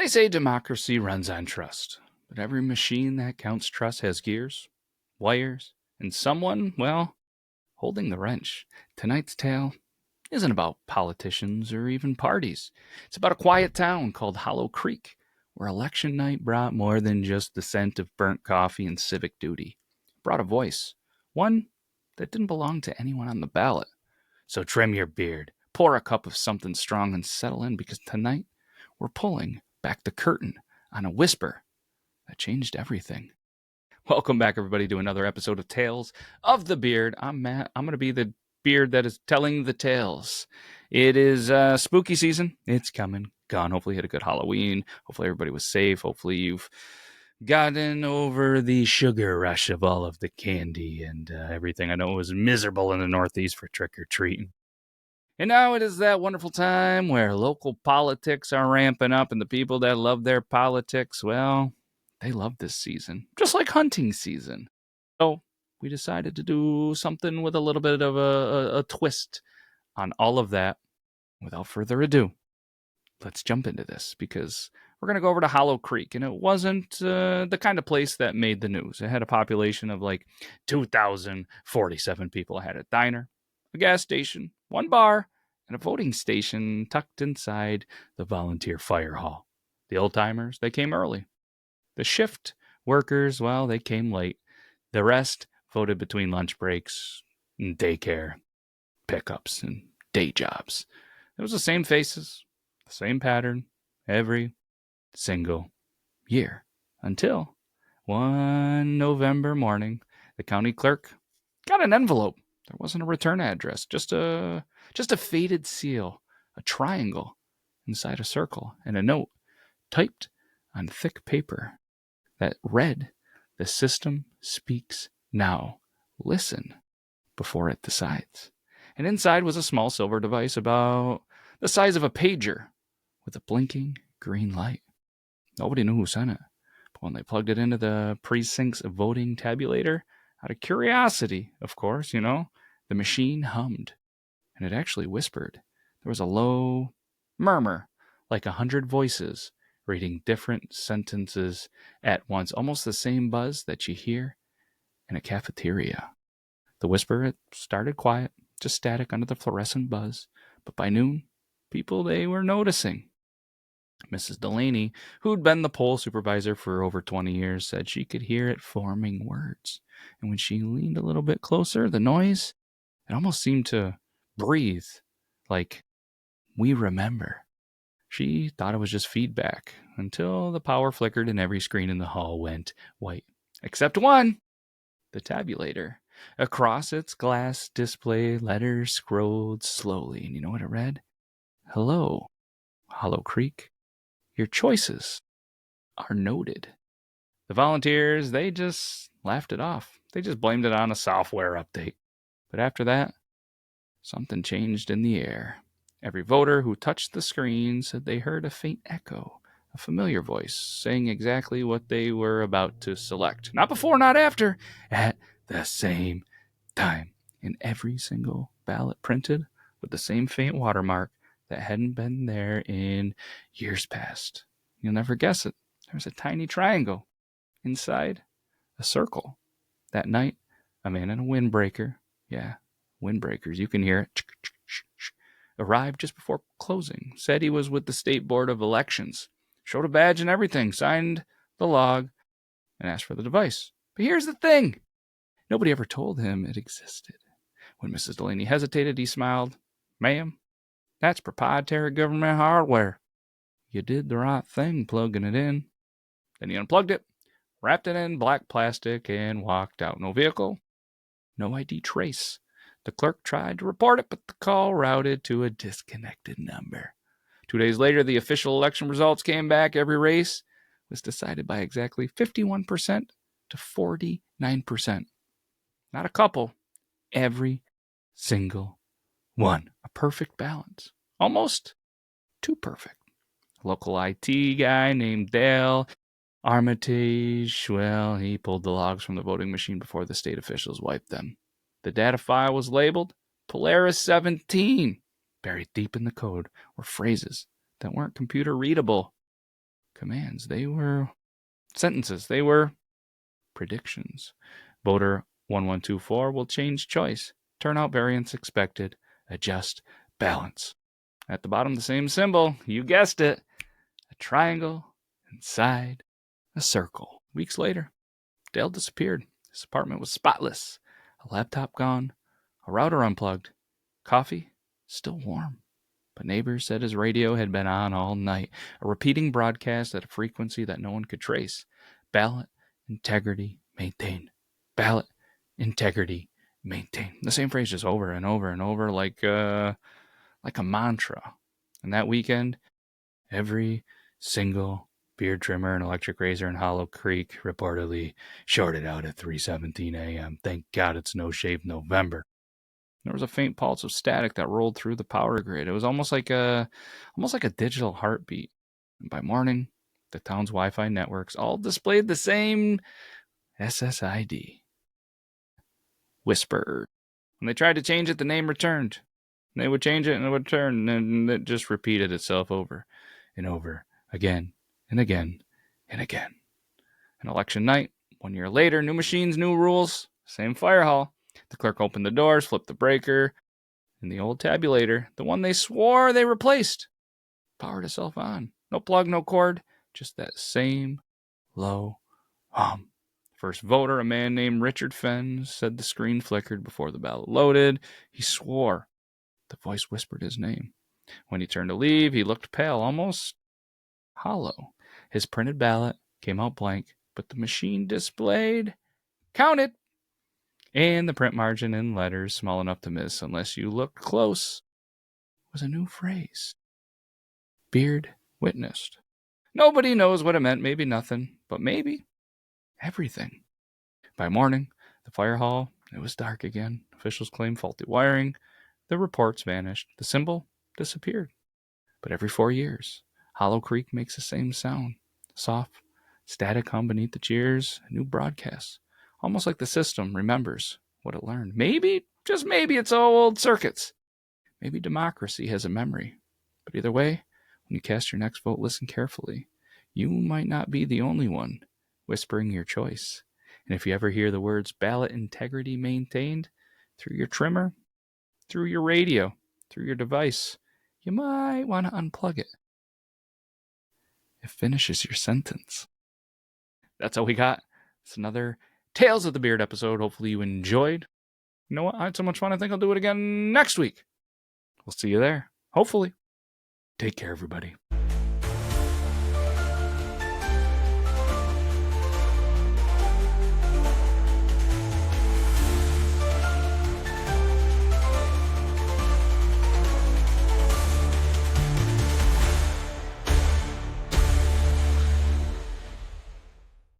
They say democracy runs on trust, but every machine that counts trust has gears, wires, and someone, well, holding the wrench. Tonight's tale isn't about politicians or even parties. It's about a quiet town called Hollow Creek, where election night brought more than just the scent of burnt coffee and civic duty. It brought a voice, one that didn't belong to anyone on the ballot. So trim your beard, pour a cup of something strong, and settle in because tonight we're pulling back the curtain on a whisper that changed everything. Welcome back, everybody, to another episode of Tales of the Beard. I'm Matt. I'm going to be the beard that is telling the tales. It is spooky season. It's coming, gone. Hopefully you had a good Halloween. Hopefully everybody was safe. Hopefully you've gotten over the sugar rush of all of the candy and everything. I know it was miserable in the Northeast for trick-or-treating. And now it is that wonderful time where local politics are ramping up, and the people that love their politics, well, they love this season, just like hunting season. So we decided to do something with a little bit of a twist on all of that. Without further ado, let's jump into this because we're going to go over to Hollow Creek, and it wasn't the kind of place that made the news. It had a population of like 2,047 people. It had a diner, a gas station, one bar, and a voting station tucked inside the volunteer fire hall. The old-timers, they came early. The shift workers, well, they came late. The rest voted between lunch breaks and daycare, pickups, and day jobs. It was the same faces, the same pattern, every single year. Until one November morning, the county clerk got an envelope. There wasn't a return address, just a faded seal, a triangle inside a circle, and a note typed on thick paper that read, "The system speaks now. Listen before it decides." And inside was a small silver device about the size of a pager with a blinking green light. Nobody knew who sent it, but when they plugged it into the precinct's voting tabulator, out of curiosity, of course, the machine hummed, and it actually whispered. There was a low murmur, like 100 voices reading different sentences at once, almost the same buzz that you hear in a cafeteria. The whisper, it started quiet, just static under the fluorescent buzz, but by noon, people, they were noticing. Mrs. Delaney, who'd been the poll supervisor for over 20 years, said she could hear it forming words. And when she leaned a little bit closer, the noise, it almost seemed to breathe, like, "We remember." She thought it was just feedback, until the power flickered and every screen in the hall went white. Except one, the tabulator. Across its glass display, letters scrolled slowly, and you know what it read? "Hello, Hollow Creek. Your choices are noted." The volunteers, they just laughed it off. They just blamed it on a software update. But after that, something changed in the air. Every voter who touched the screen said they heard a faint echo, a familiar voice saying exactly what they were about to select. Not before, not after, at the same time. And every single ballot printed with the same faint watermark that hadn't been there in years past. You'll never guess it. There was a tiny triangle inside a circle. That night, a man in a windbreaker, yeah, windbreakers, you can hear it, arrived just before closing, said he was with the State Board of Elections, showed a badge and everything, signed the log, and asked for the device. But here's the thing. Nobody ever told him it existed. When Mrs. Delaney hesitated, he smiled. "Ma'am, that's proprietary government hardware. You did the right thing plugging it in." Then he unplugged it, wrapped it in black plastic, and walked out. No vehicle, no ID trace. The clerk tried to report it, but the call routed to a disconnected number. 2 days later, the official election results came back. Every race was decided by exactly 51% to 49%. Not a couple, every single one. A perfect balance. Almost too perfect. A local IT guy named Dale Armitage, well, he pulled the logs from the voting machine before the state officials wiped them. The data file was labeled Polaris 17. Buried deep in the code were phrases that weren't computer readable. commands. They were sentences. They were predictions. Voter 1124 will change choice. Turnout variance expected. Adjust balance. At the bottom, the same symbol. You guessed it. A triangle inside a circle. Weeks later, Dale disappeared. His apartment was spotless. A laptop gone. A router unplugged. Coffee still warm. But neighbors said his radio had been on all night, a repeating broadcast at a frequency that no one could trace. Ballot integrity maintained. Ballot integrity maintained. The same phrase just over and over and over like a mantra. And that weekend, every single beard trimmer and electric razor in Hollow Creek reportedly shorted out at 3:17 a.m. Thank God it's No Shave November. There was a faint pulse of static that rolled through the power grid. It was almost like a digital heartbeat. And by morning, the town's Wi-Fi networks all displayed the same SSID. Whisper. When they tried to change it, the name returned. And they would change it and it would turn, and it just repeated itself over and over again and again and again. And election night, 1 year later, new machines, new rules, same fire hall. The clerk opened the doors, flipped the breaker, and the old tabulator, the one they swore they replaced, powered itself on. No plug, no cord, just that same low hum. First voter, a man named Richard Fenn, said the screen flickered before the ballot loaded. He swore. The voice whispered his name. When he turned to leave, he looked pale, almost hollow. His printed ballot came out blank, but the machine displayed counted. And the print margin in letters small enough to miss unless you looked close was a new phrase. Beard witnessed. Nobody knows what it meant. Maybe nothing, but maybe everything. By morning, the fire hall, it was dark again. Officials claimed faulty wiring. The reports vanished. The symbol disappeared. But every 4 years, Hollow Creek makes the same sound. Soft, static hum beneath the cheers, a new broadcast. Almost like the system remembers what it learned. Maybe, just maybe, it's all old circuits. Maybe democracy has a memory. But either way, when you cast your next vote, listen carefully. You might not be the only one whispering your choice. And if you ever hear the words ballot integrity maintained through your trimmer, through your radio, through your device, you might want to unplug it. It finishes your sentence. That's all we got. It's another Tales of the Beard episode. Hopefully you enjoyed. You know what? I had so much fun. I think I'll do it again next week. We'll see you there. Hopefully. Take care, everybody.